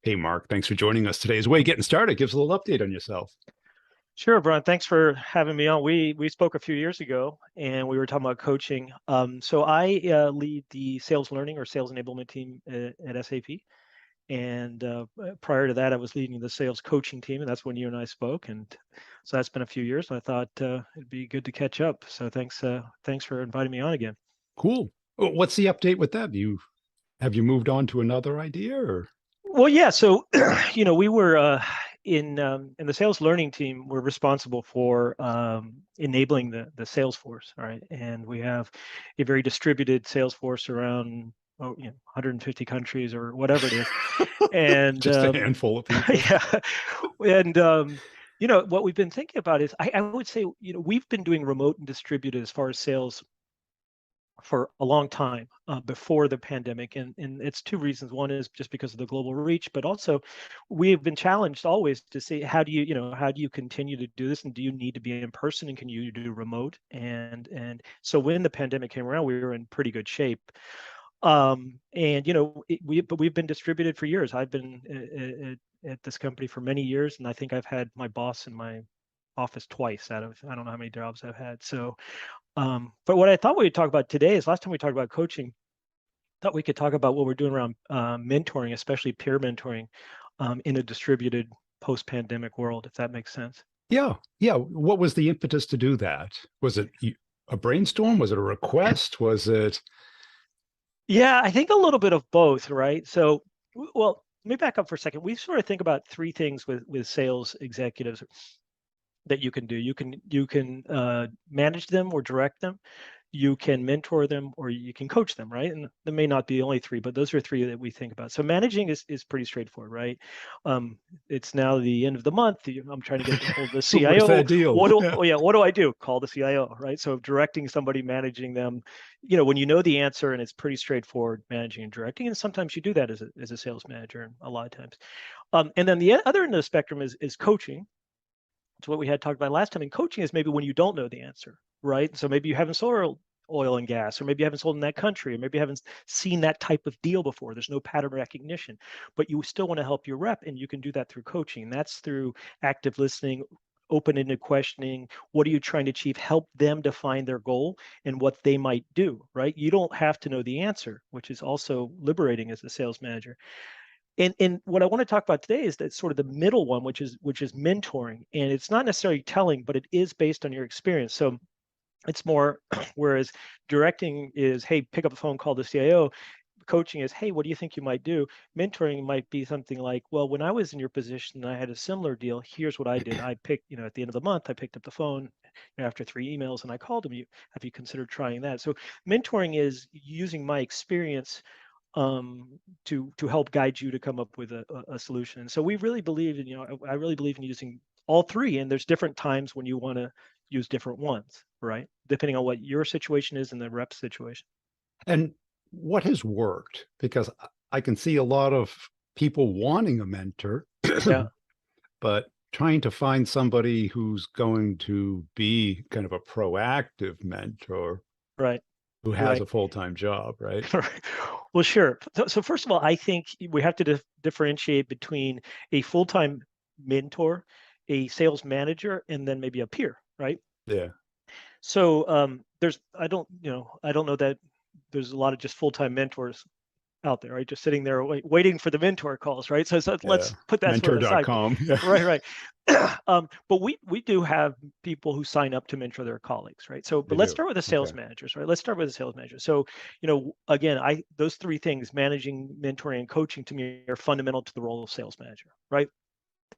Hey, Mark, thanks for joining us today. As way getting started, give us a little update on yourself. Sure, Brian. Thanks for having me on. We spoke a few years ago, and we were talking about coaching. So I lead the sales learning or sales enablement team at SAP, and prior to that, I was leading the sales coaching team, and that's when you and I spoke. And so that's been a few years. I thought it'd be good to catch up. So thanks for inviting me on again. Cool. What's the update with that? Have you moved on to another idea or? Well, yeah. So, we were in the sales learning team. We're responsible for enabling the sales force, all right? And we have a very distributed sales force around 150 countries or whatever it is. And Just a handful of people. yeah, and what we've been thinking about is I would say we've been doing remote and distributed as far as sales for a long time before the pandemic, and it's two reasons. One is just because of the global reach, but also we have been challenged always to see how do you continue to do this, and do you need to be in person, and can you do remote? And so when the pandemic came around, we were in pretty good shape. And we've been distributed for years. I've been at this company for many years, and I think I've had my boss in my office twice out of I don't know how many jobs I've had. So but what I thought we would talk about today is last time we talked about coaching, thought we could talk about what we're doing around mentoring, especially peer mentoring, in a distributed post-pandemic world, if that makes sense. Yeah. Yeah. What was the impetus to do that? Was it a brainstorm? Was it a request? Was it? Yeah, I think a little bit of both, right? So, well, let me back up for a second. We sort of think about three things with sales executives that you can do. You can manage them or direct them. You can mentor them or you can coach them, right? And there may not be only three, but those are three that we think about. So managing is pretty straightforward, right? It's now the end of the month. I'm trying to get a hold of the Where's CIO. that deal? What do Yeah. oh yeah, what do I do? Call the CIO, right? So directing somebody, managing them, when you know the answer and it's pretty straightforward, managing and directing. And sometimes you do that as a sales manager, and a lot of times. And then the other end of the spectrum is coaching. It's what we had talked about last time. And coaching is maybe when you don't know the answer, right? So maybe you haven't sold oil and gas, or maybe you haven't sold in that country, or maybe you haven't seen that type of deal before. There's no pattern recognition, but you still want to help your rep, and you can do that through coaching. That's through active listening, open-ended questioning. What are you trying to achieve? Help them define their goal and what they might do, right? You don't have to know the answer, which is also liberating as a sales manager. And what I want to talk about today is that sort of the middle one, which is mentoring, and it's not necessarily telling, but it is based on your experience. So it's more, whereas directing is, hey, pick up the phone, call the CIO. Coaching is, hey, what do you think you might do? Mentoring might be something like, well, when I was in your position and I had a similar deal, here's what I did. I picked, at the end of the month, I picked up the phone after 3 emails and I called him. Have you considered trying that? So mentoring is using my experience to help guide you to come up with a solution. And so we really believe in, I really believe in using all three. And there's different times when you want to use different ones, right? Depending on what your situation is and the rep situation. And what has worked? Because I can see a lot of people wanting a mentor, Yeah, but trying to find somebody who's going to be kind of a proactive mentor right, who has right. a full-time job, right? Well, sure. So first of all, I think we have to differentiate between a full-time mentor, a sales manager, and then maybe a peer, right? Yeah. So I don't know that there's a lot of just full-time mentors out there, right? Just sitting there waiting for the mentor calls, right? So Yeah. let's put that sort of aside. Mentor.com. Yeah. Right, right. But we do have people who sign up to mentor their colleagues, right? So, They but let's do. start with the Okay. sales managers, right? Let's start with the sales manager. So, again, I those three things, managing, mentoring, and coaching, to me are fundamental to the role of sales manager, right?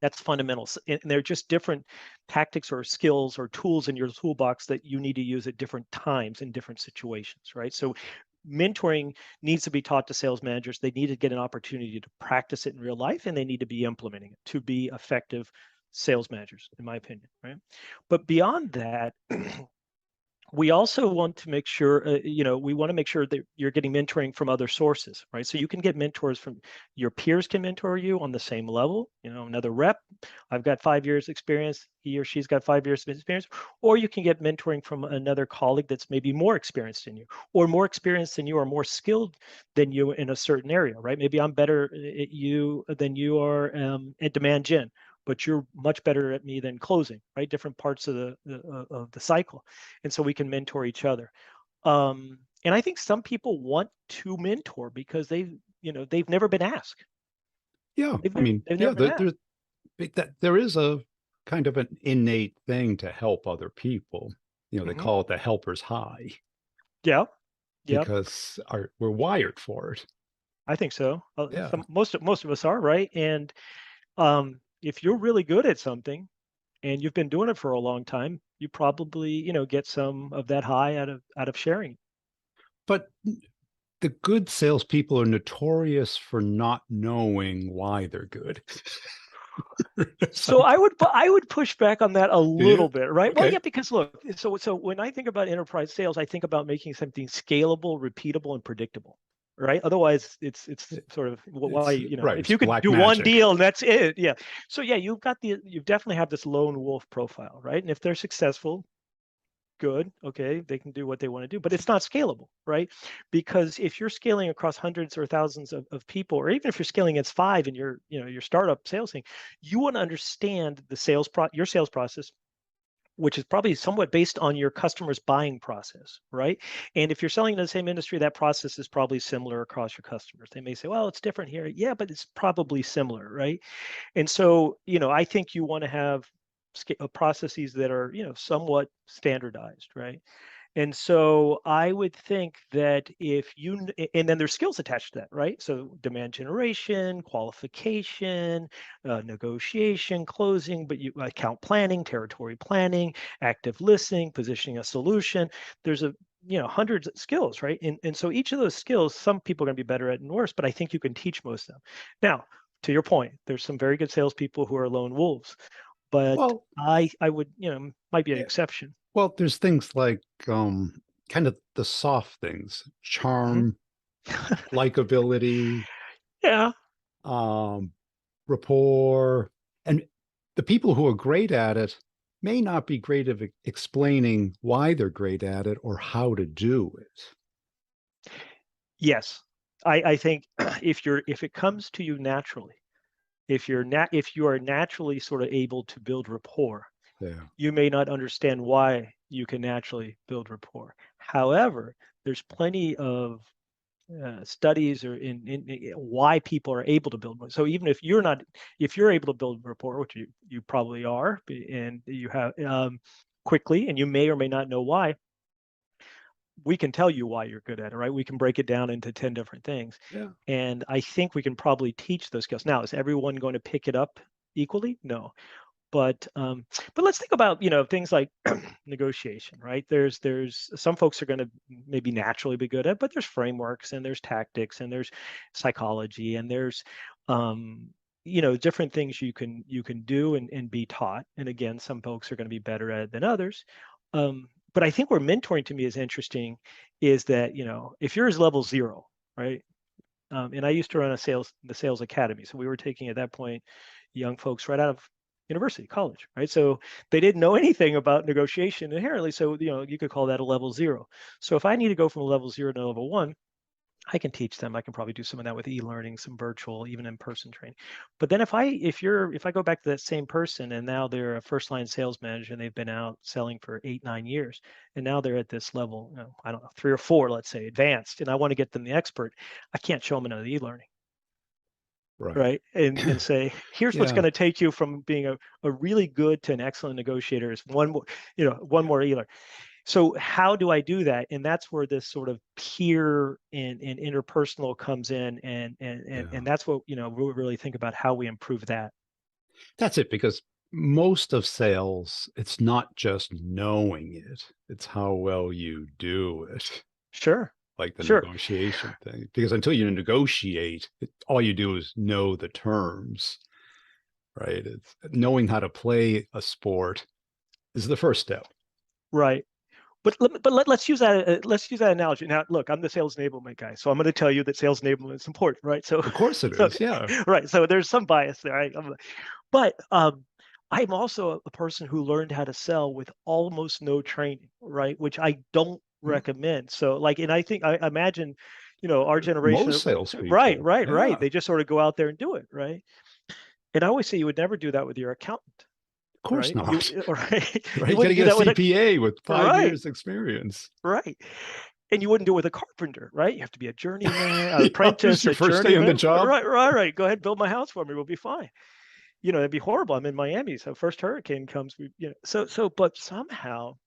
That's fundamental. And they're just different tactics or skills or tools in your toolbox that you need to use at different times in different situations, right? So mentoring needs to be taught to sales managers. They need to get an opportunity to practice it in real life, and they need to be implementing it to be effective sales managers, in my opinion, right? But beyond that, We also want to make sure, we want to make sure that you're getting mentoring from other sources, right? So you can get mentors from your peers can mentor you on the same level. Another rep, I've got 5 years experience, he or she's got 5 years of experience, or you can get mentoring from another colleague that's maybe more experienced than you, or more experienced than you, or more skilled than you in a certain area, right? Maybe I'm better at you than you are at demand gen, but you're much better at me than closing, right? Different parts of the cycle, and so we can mentor each other. And I think some people want to mentor because they've never been asked. Yeah, They've I never, mean, they've yeah, never been asked. there is a kind of an innate thing to help other people. They Hmm. call it the helper's high Yeah, yeah, because we're wired for it. I think so. Yeah. Most of us are, right. And if you're really good at something and you've been doing it for a long time, you probably get some of that high out of sharing. But the good salespeople are notorious for not knowing why they're good. It's So like, I would push back on that a do you? little bit, right? Well, Okay. yeah, because look, so when I think about enterprise sales, I think about making something scalable, repeatable, and predictable, right? Otherwise, it's sort of why, It's right. if It's you could black do one magic. deal and that's it, yeah. So yeah, you definitely have this lone wolf profile, right? And if they're successful, good, okay, they can do what they want to do, but it's not scalable, right? Because if you're scaling across hundreds or thousands of people, or even if you're scaling against five and your startup sales thing, you want to understand your sales process, which is probably somewhat based on your customer's buying process, right? And if you're selling in the same industry, that process is probably similar across your customers. They may say, well, it's different here. Yeah, but it's probably similar, right? And so, I think you want to have processes that are, somewhat standardized, right? And so I would think that and then there's skills attached to that, right? So demand generation, qualification, negotiation, closing, but you account planning, territory planning, active listening, positioning a solution. There's hundreds of skills, right? And so each of those skills, some people are going to be better at and worse, but I think you can teach most of them. Now, to your point, there's some very good salespeople who are lone wolves, but Well, I would, might be an yeah. exception. Well, there's things like kind of the soft things, Mhm. charm, likability, Yeah. um, rapport, and the people who are great at it may not be great at explaining why they're great at it or how to do it. Yes. I think if it comes to you naturally, if you are naturally sort of able to build rapport, Yeah. you may not understand why you can naturally build rapport. However, there's plenty of studies or in why people are able to build. So even if you're able to build rapport, which you probably are, and you have quickly, and you may or may not know why, we can tell you why you're good at it, right? We can break it down into 10 different things. Yeah. And I think we can probably teach those skills. Now, is everyone going to pick it up equally? No. But let's think about, things like negotiation, right? There's some folks are going to maybe naturally be good at, but there's frameworks and there's tactics and there's psychology and there's different things you can do and be taught. And again, some folks are going to be better at it than others. But I think where mentoring to me is interesting is that, if you're as level zero, right? And I used to run the sales academy. So we were taking at that point young folks right out of university, college, right? So they didn't know anything about negotiation inherently. So, you could call that a level zero. So if I need to go from a level zero to level one, I can teach them. I can probably do some of that with e-learning, some virtual, even in-person training. But then if I go back to that same person and now they're a first-line sales manager and they've been out selling for 8, 9 years, and now they're at this level, I don't know, 3 or 4, let's say, advanced, and I want to get them the expert, I can't show them another e-learning, Right. right? And say, here's what's Yeah. going to take you from being a really good to an excellent negotiator is one more e-learning. So how do I do that? And that's where this sort of peer and interpersonal comes in, and Yeah. that's what we really think about how we improve that. That's it, because most of sales, it's not just knowing it, it's how well you do it, Sure, like the sure, negotiation thing. Because until you negotiate, all you do is know the terms, right? It's knowing how to play a sport is the first step. right. let's use that analogy. Now, look, I'm the sales enablement guy, so I'm going to tell you that sales enablement is important, right? So, Of course it so is. Yeah. right. So there's some bias there. Right? But I'm also a person who learned how to sell with almost no training, right? Which I don't recommend. So, like, and I imagine, our Most generation, right, salespeople. right, right. Yeah. They just sort of go out there and do it, right? And I always say you would never do that with your accountant, Of course right? not. Right. Right. You You got to wouldn't do get a that with a CPA with 5 years right, experience. right. And you wouldn't do it with a carpenter, right? You have to be a journeyman, an Yeah. This is apprentice, your a first day on the journeyman. job. Right, right, right. Go ahead, build my house for me. We'll be fine. It'd be horrible. I'm in Miami, so first hurricane comes, but somehow,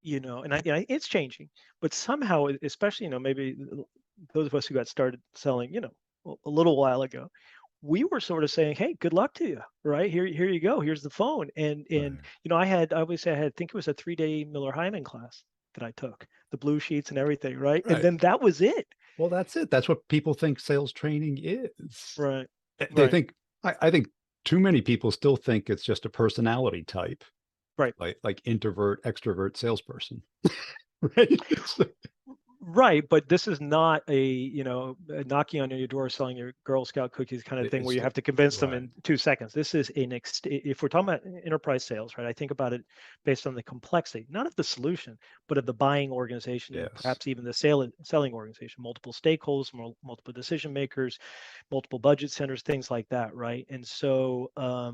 it's changing. But somehow, especially, maybe those of us who got started selling, a little while ago, we were sort of saying, "Hey, good luck to you, right? Here you go. Here's the phone." And Right. I always say I think it was a 3-day Miller Hyman class that I took, the blue sheets and everything, right? And Right. then that was it. Well, that's it. That's what people think sales training is. Right, They right, think, I think too many people still think it's just a personality type, right. like introvert, extrovert salesperson. Right. Right, but this is not a knocking on your door selling your Girl Scout cookies kind of thing where It's you have to convince them right. in 2 seconds. This is if we're talking about enterprise sales, right? I think about it based on the complexity, not of the solution, but of the buying organization and Yes. perhaps even the selling organization, multiple stakeholders, multiple decision makers, multiple budget centers, things like that, right? And so, I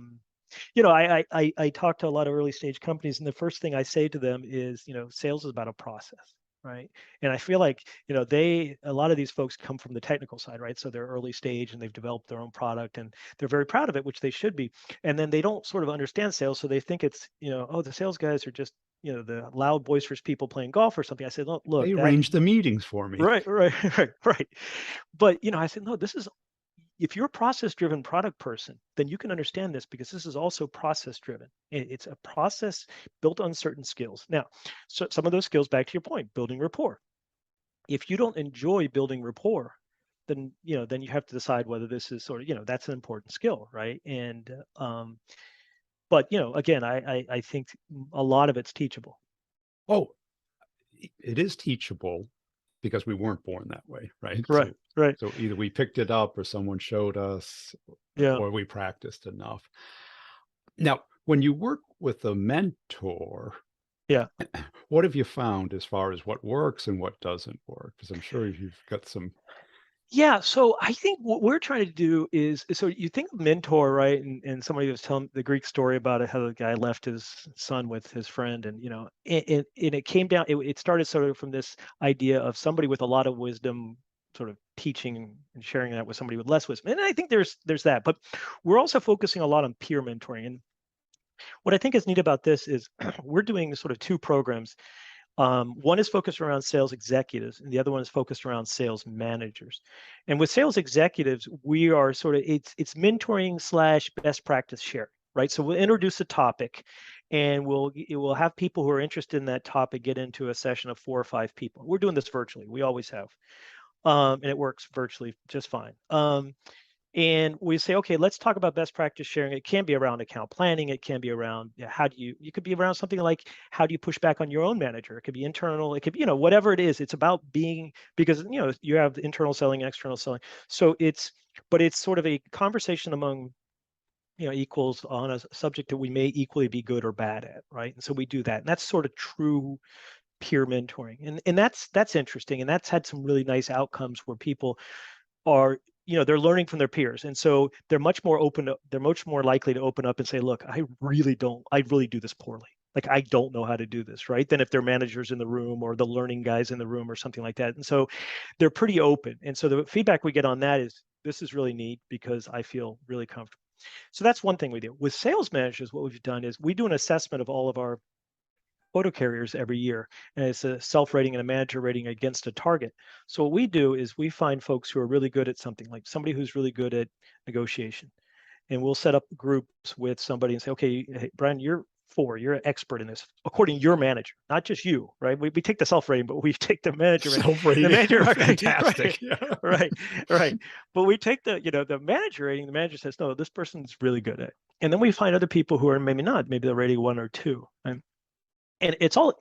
talk to a lot of early stage companies, and the first thing I say to them is, sales is about a process, right? And I feel like, a lot of these folks come from the technical side, right? So they're early stage and they've developed their own product and they're very proud of it, which they should be. And then they don't sort of understand sales. So they think it's, oh, the sales guys are just, the loud, boisterous people playing golf or something. I said, look, They that, arrange the meetings for me. right, right, right, right. But, I said, no, this is, if you're a process driven product person, then you can understand this because this is also process driven. It's a process built on certain skills. Now, so some of those skills, back to your point, building rapport. If you don't enjoy building rapport, then you have to decide whether this is sort of, that's an important skill, right? And but again, I think a lot of it's teachable. Oh, it is teachable because we weren't born that way, right? Right, right. So either we picked it up or someone showed us Yeah, or we practiced enough. Now, when you work with a mentor, yeah. what have you found as far as what works and what doesn't work? Because I'm sure you've got some. Yeah, so I think what we're trying to do is so you think of mentor, right? And somebody was telling the Greek story about it, how the guy left his son with his friend, and and it came down. It started sort of from this idea of somebody with a lot of wisdom, sort of teaching and sharing that with somebody with less wisdom. And I think there's that, but we're also focusing a lot on peer mentoring. And what I think is neat about this is we're doing sort of two programs. One is focused around sales executives, and the other one is focused around sales managers. And with sales executives, we are sort of it's mentoring slash best practice sharing, right? So we'll introduce a topic, and we'll have people who are interested in that topic get into a session of 4 or 5 people. We're doing this virtually. We always have, and it works virtually just fine. And we say, okay, let's talk about best practice sharing. It can be around account planning. It can be around how do you could be around something like how do you push back on your own manager? It could be internal. It could be, whatever it is. It's about being because you have internal selling, external selling. So it's sort of a conversation among equals on a subject that we may equally be good or bad at, right? And so we do that, and that's sort of true peer mentoring, and that's interesting, and that's had some really nice outcomes where people are they're learning from their peers, and so they're much more likely to open up and say, look, I really do this poorly, like I don't know how to do this, right? Than if their managers in the room or the learning guys in the room or something like that. And so they're pretty open, and so the feedback we get on that is this is really neat because I feel really comfortable. So that's one thing we do with sales managers. What we've done is we do an assessment of all of our photo carriers every year, and it's a self-rating and a manager rating against a target. So what we do is we find folks who are really good at something, like somebody who's really good at negotiation, and we'll set up groups with somebody and say, okay, hey, Brian, you're an expert in this according to your manager, not just you, right? We take the self-rating, but we take the manager rating. The Self-rating. manager, okay, right, Fantastic. Yeah. right, right. But we take the manager rating. The manager says, no, this person's really good at it. And then we find other people who are maybe not, maybe they're rating 1 or 2. Right? and it's all,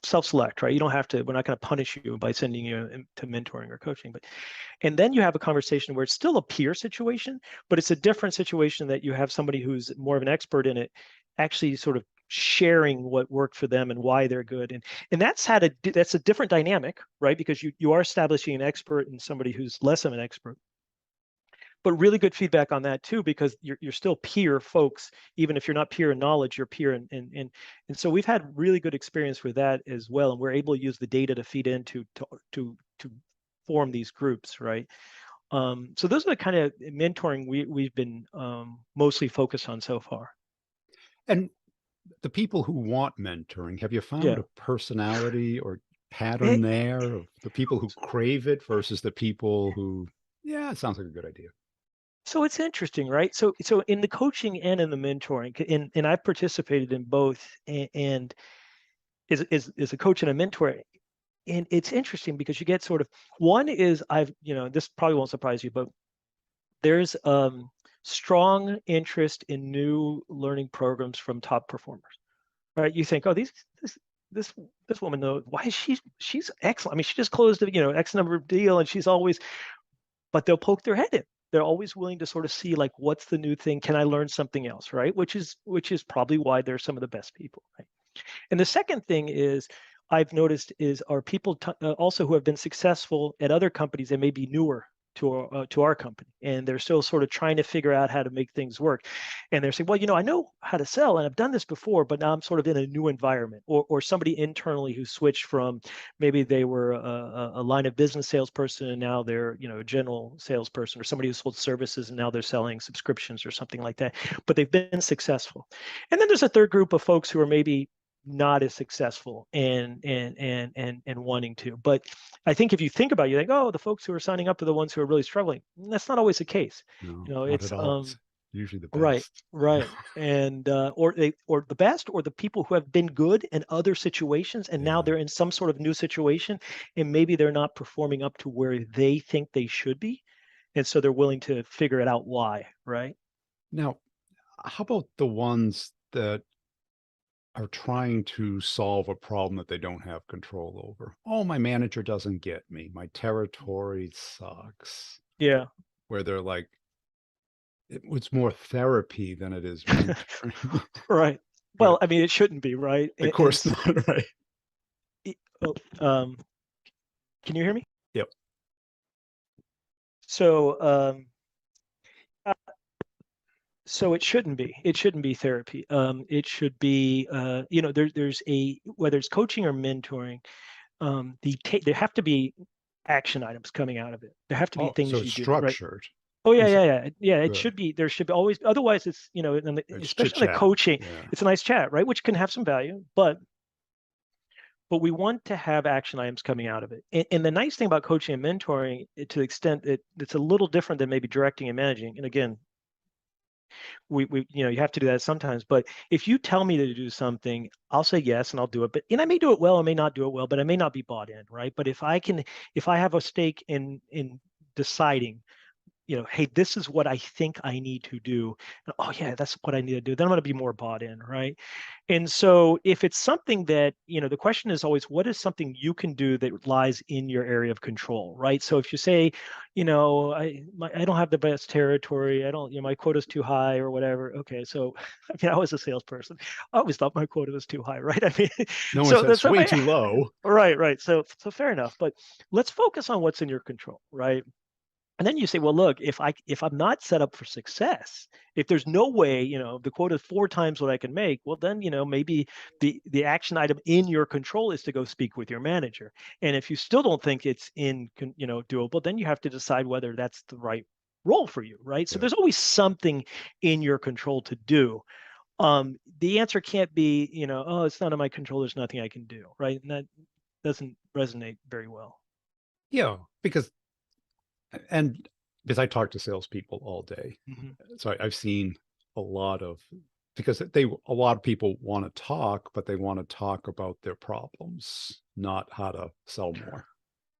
self-select, right? You don't have to, we're not going to punish you by sending you to mentoring or coaching, but, and then you have a conversation where it's still a peer situation, but it's a different situation that you have somebody who's more of an expert in it, actually sort of sharing what worked for them and why they're good. And that's a different dynamic, right? Because you are establishing an expert and somebody who's less of an expert, but really good feedback on that too, because you're still peer folks, even if you're not peer in knowledge, you're peer and so we've had really good experience with that as well, and we're able to use the data to feed into to form these groups, right? So those are the kind of mentoring we've been mostly focused on so far. And the people who want mentoring, have you found Yeah. a personality or pattern Eh, there of the people who crave it versus the people who, yeah, it sounds like a good idea. So it's interesting, right? So in the coaching and in the mentoring, and I've participated in both, and as a coach and a mentor, and it's interesting because you get sort of, one is, this probably won't surprise you, but there's strong interest in new learning programs from top performers, right? You think, oh, this this woman knows, why is she's excellent. I mean, she just closed a X number of deal, and she's always, but they'll poke their head in. They're always willing to sort of see, like, what's the new thing? Can I learn something else, right? Which is probably why they're some of the best people, right? And the second thing is, I've noticed, is are people also who have been successful at other companies and may be newer to our company, and they're still sort of trying to figure out how to make things work. And they're saying, well, I know how to sell and I've done this before, but now I'm sort of in a new environment. Or somebody internally who switched from, maybe they were a line of business salesperson and now they're a general salesperson, or somebody who sold services and now they're selling subscriptions or something like that, but they've been successful. And then there's a third group of folks who are maybe not as successful and wanting to. But I think if you think about it, you think, oh, the folks who are signing up are the ones who are really struggling. That's not always the case. No, not It's at all. It's usually the right, best. right. And or the best, or the people who have been good in other situations and now Yeah. they're in some sort of new situation, and maybe they're not performing up to where they think they should be. And so they're willing to figure it out why, right? Now, how about the ones that are trying to solve a problem that they don't have control over? Oh, my manager doesn't get me. My territory sucks. Yeah. Where they're like, it was more therapy than it is mentoring. Right. But Well, I mean, it shouldn't be, right? of course not, right? Oh, can you hear me? Yep. So, uh, so it shouldn't be. It shouldn't be therapy. It should be, there's whether it's coaching or mentoring, there have to be action items coming out of it. There have to be Oh, so things it's you do, right? structured. Oh yeah, Is yeah, it yeah, yeah. It good? should be. There should be always. Otherwise, it's It's chit especially in the chat. coaching, Yeah. it's a nice chat, right? Which can have some value, but we want to have action items coming out of it. And the nice thing about coaching and mentoring, to the extent that it's a little different than maybe directing and managing. And again, we you have to do that sometimes. But if you tell me to do something, I'll say yes and I'll do it. And I may do it well, I may not do it well, but I may not be bought in, right? But if I have a stake in deciding, hey, this is what I think I need to do. And, oh yeah, that's what I need to do. Then I'm going to be more bought in, right? And so if it's something that, the question is always, what is something you can do that lies in your area of control, right? So if you say, I don't have the best territory, I don't, my quota's too high or whatever. Okay, so I mean, I was a salesperson. I always thought my quota was too high, right? I mean, No one so says that's way too low. right, right. So fair enough, but let's focus on what's in your control, right? And then you say, well, look, if I'm not set up for success, if there's no way, the quota is 4 times what I can make, well, then, maybe the action item in your control is to go speak with your manager. And if you still don't think it's doable, then you have to decide whether that's the right role for you, right? So Yeah. there's always something in your control to do. The answer can't be, oh, it's not in my control, there's nothing I can do, right? And that doesn't resonate very well. Yeah. And because I talk to salespeople all day. Mhm. So I've seen a lot of, because a lot of people want to talk, but they want to talk about their problems, not how to sell more.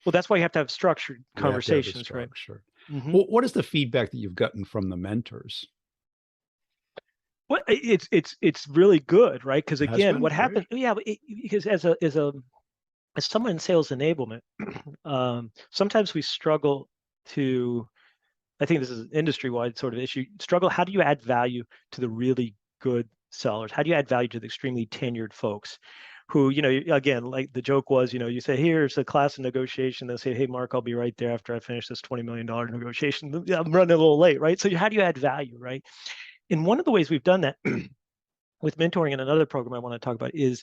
Well, that's why you have to have structured You have to have the conversations, right? structure. Hmm. Well, what is the feedback that you've gotten from the mentors? Well, it's really good, right? Because It has again, been what great. happens? Yeah, because as someone in sales enablement, sometimes we struggle to. I think this is an industry-wide sort of issue. Struggle. How do you add value to the really good sellers? How do you add value to the extremely tenured folks? Who, again, like the joke was, you say, here's a class of negotiation. They'll say, hey, Mark, I'll be right there after I finish this $20 million negotiation. I'm running a little late, right? So how do you add value, right? And one of the ways we've done that with mentoring and another program I want to talk about is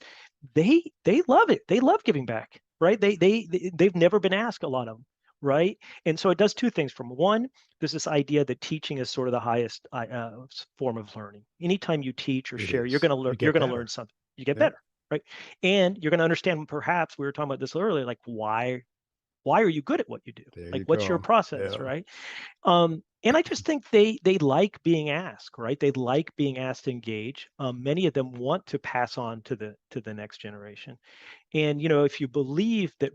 they love it. They love giving back, right? They've never been asked, a lot of them, right? And so it does two things. From one, there's this idea that teaching is sort of the highest form of learning. Anytime you teach or It share, is. You you're get going to learn better. something. You get Yep. better, right? And you're going to understand, perhaps we were talking about this earlier, like why are you good at what you do? There Like you what's your go. process, Yeah. right? And I just think they like being asked, right? They like being asked to engage. Many of them want to pass on to the next generation. And if you believe that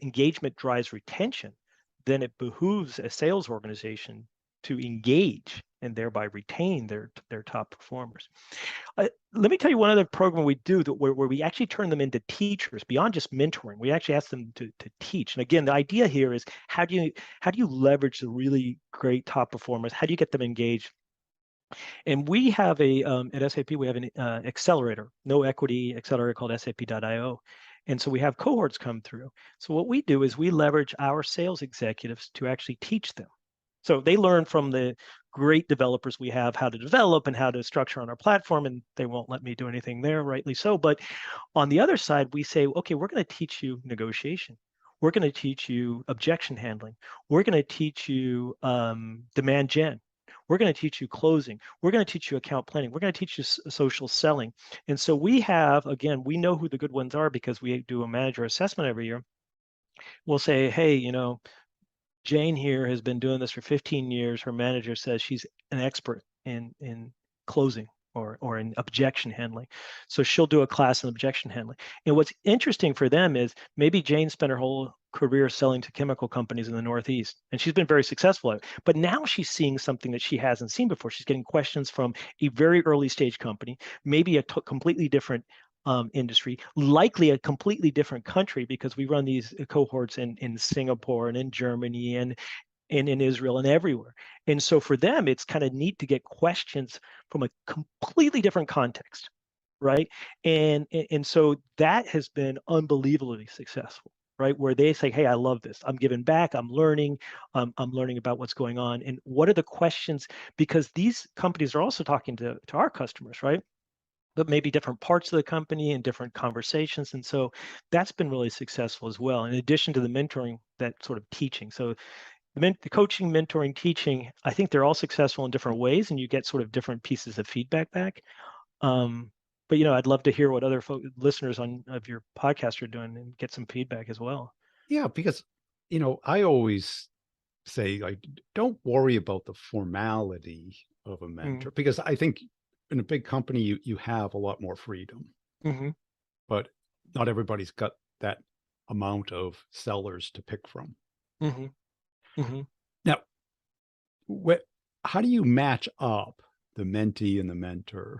engagement drives retention, then it behooves a sales organization to engage and thereby retain their top performers. Let me tell you one other program we do where we actually turn them into teachers beyond just mentoring. We actually ask them to teach. And again, the idea here is how do you leverage the really great top performers? How do you get them engaged? And we have at SAP, we have an accelerator, no equity accelerator called SAP.io. And so we have cohorts come through. So what we do is we leverage our sales executives to actually teach them. So they learn from the great developers we have how to develop and how to structure on our platform, and they won't let me do anything there, rightly so. But on the other side, we say, okay, we're going to teach you negotiation. We're going to teach you objection handling. We're going to teach you demand gen. We're going to teach you closing. We're going to teach you account planning. We're going to teach you social selling. And so we have, again, we know who the good ones are because we do a manager assessment every year. We'll say, hey, Jane here has been doing this for 15 years. Her manager says she's an expert in closing or in objection handling. So she'll do a class in objection handling. And what's interesting for them is maybe Jane spent her whole career selling to chemical companies in the Northeast, and she's been very successful at it. But now she's seeing something that she hasn't seen before. She's getting questions from a very early stage company, maybe a completely different industry, likely a completely different country, because we run these cohorts in Singapore and in Germany and in Israel and everywhere. And so for them, it's kind of neat to get questions from a completely different context, right? And so that has been unbelievably successful, right? Where they say, hey, I love this. I'm giving back. I'm learning. I'm learning about what's going on. And what are the questions? Because these companies are also talking to our customers, right? But maybe different parts of the company and different conversations. And so that's been really successful as well, in addition to the mentoring, that sort of teaching. So the coaching, mentoring, teaching, I think they're all successful in different ways, and you get sort of different pieces of feedback back. Um, but I'd love to hear what other listeners of your podcast are doing and get some feedback as well. Yeah, because, I always say, like, don't worry about the formality of a Mm-hmm. mentor, because I think in a big company, you have a lot more freedom, Mm-hmm. but not everybody's got that amount of sellers to pick from. Mm-hmm. Mm-hmm. Now, how do you match up the mentee and the mentor?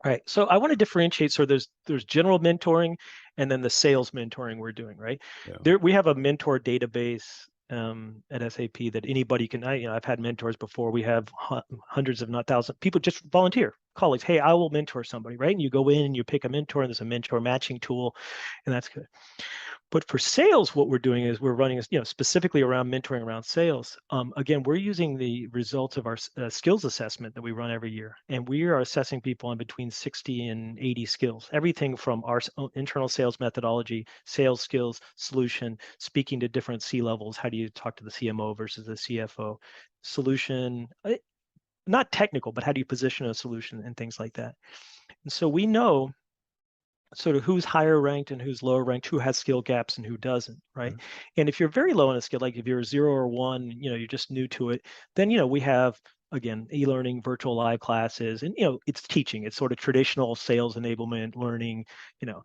Right. So I want to differentiate. So there's general mentoring and then the sales mentoring we're doing, right? Yeah. There we have a mentor database at SAP that anybody can. I've had mentors before. We have hundreds, if not thousands, people just volunteer, colleagues. Hey, I will mentor somebody, right? And you go in and you pick a mentor, and there's a mentor matching tool, and that's good. But for sales, what we're doing is we're running, specifically around mentoring around sales. Again, we're using the results of our skills assessment that we run every year, and we are assessing people on between 60 and 80 skills. Everything from our internal sales methodology, sales skills, solution, speaking to different C levels. How do you talk to the CMO versus the CFO? Solution, not technical, but how do you position a solution and things like that. And so we know sort of who's higher ranked and who's lower ranked, who has skill gaps and who doesn't, right? Okay. And if you're very low in a skill, like if you're a 0 or 1, you're just new to it, then we have, again, e-learning, virtual live classes, and it's teaching. It's sort of traditional sales enablement learning, you know.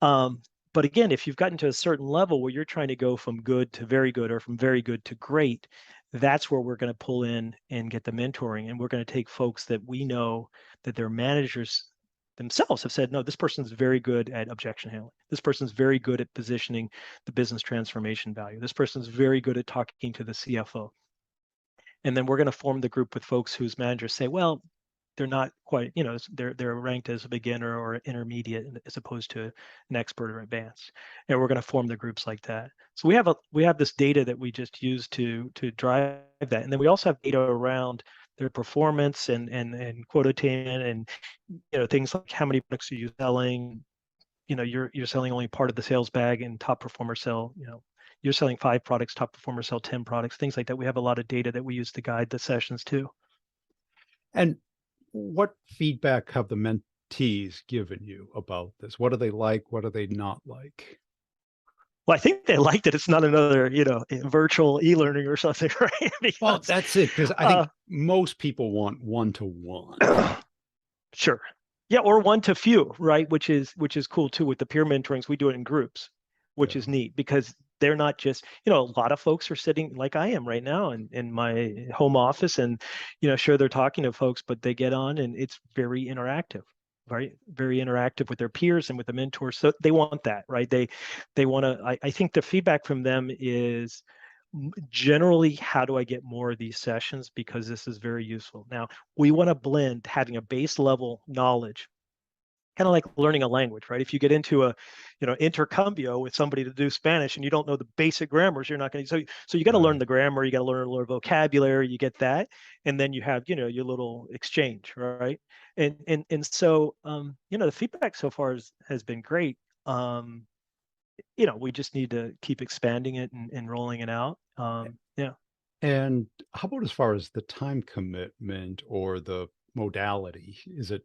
Um, but again, if you've gotten to a certain level where you're trying to go from good to very good or from very good to great, that's where we're going to pull in and get the mentoring. And we're going to take folks that we know that their managers themselves have said, no, this person's very good at objection handling. This person's very good at positioning the business transformation value. This person's very good at talking to the CFO. And then we're going to form the group with folks whose managers say, well, they're not quite, they're ranked as a beginner or intermediate as opposed to an expert or advanced. And we're going to form the groups like that. So we have this data that we just use to drive that. And then we also have data around their performance and quota attainment and things like how many products are you selling. You're selling only part of the sales bag, and top performers sell, you're selling 5 products, top performers sell 10 products, things like that. We have a lot of data that we use to guide the sessions too. And what feedback have the mentees given you about this? What do they like? What do they not like? Well, I think they liked it. It's not another, virtual e-learning or something, right? Well, Because, that's it, because I think most people want one-to-one. sure. Yeah, or one to few, right? Which is cool too. With the peer mentorings, we do it in groups, which is neat because they're not just, a lot of folks are sitting like I am right now in my home office and, sure, they're talking to folks, but they get on and it's very interactive, right? Very interactive with their peers and with the mentors. So they want that, right? They want to, I think the feedback from them is generally, how do I get more of these sessions? Because this is very useful. Now, we want to blend having a base level knowledge, kind of like learning a language, right? If you get into a, intercambio with somebody to do Spanish and you don't know the basic grammars, you're not going to. So you got to learn the grammar, you got to learn a little vocabulary, you get that, and then you have, your little exchange, right? And so, the feedback so far has been great. We just need to keep expanding it and rolling it out. Yeah. And how about as far as the time commitment or the modality? Is it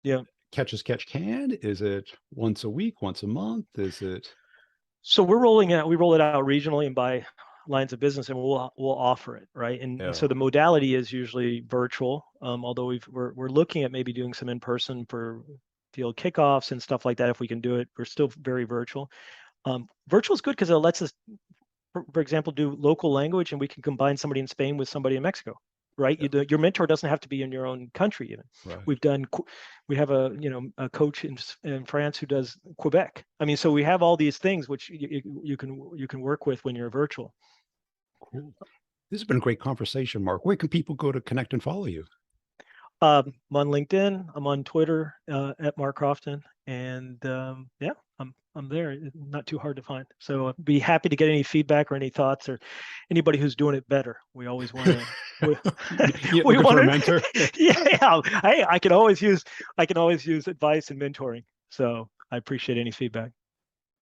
Yeah. catch as catch can? Is it once a week, once a month? Is it? So we roll it out regionally and by lines of business, and we'll offer it, right? And so the modality is usually virtual, although we're looking at maybe doing some in person for field kickoffs and stuff like that. If we can do it, we're still very virtual. Virtual is good because it lets us, for example, do local language, and we can combine somebody in Spain with somebody in Mexico, right? Your mentor doesn't have to be in your own country even. Right. We have a coach in France who does Quebec. I mean, so we have all these things which you can work with when you're virtual. Cool. This has been a great conversation, Mark. Where can people go to connect and follow you? I'm on LinkedIn. I'm on Twitter at Mark Crofton, and yeah, I'm there. It's not too hard to find. So I'd be happy to get any feedback or any thoughts or anybody who's doing it better. We always want to. We want a mentor. Yeah, I can always use advice and mentoring. So I appreciate any feedback.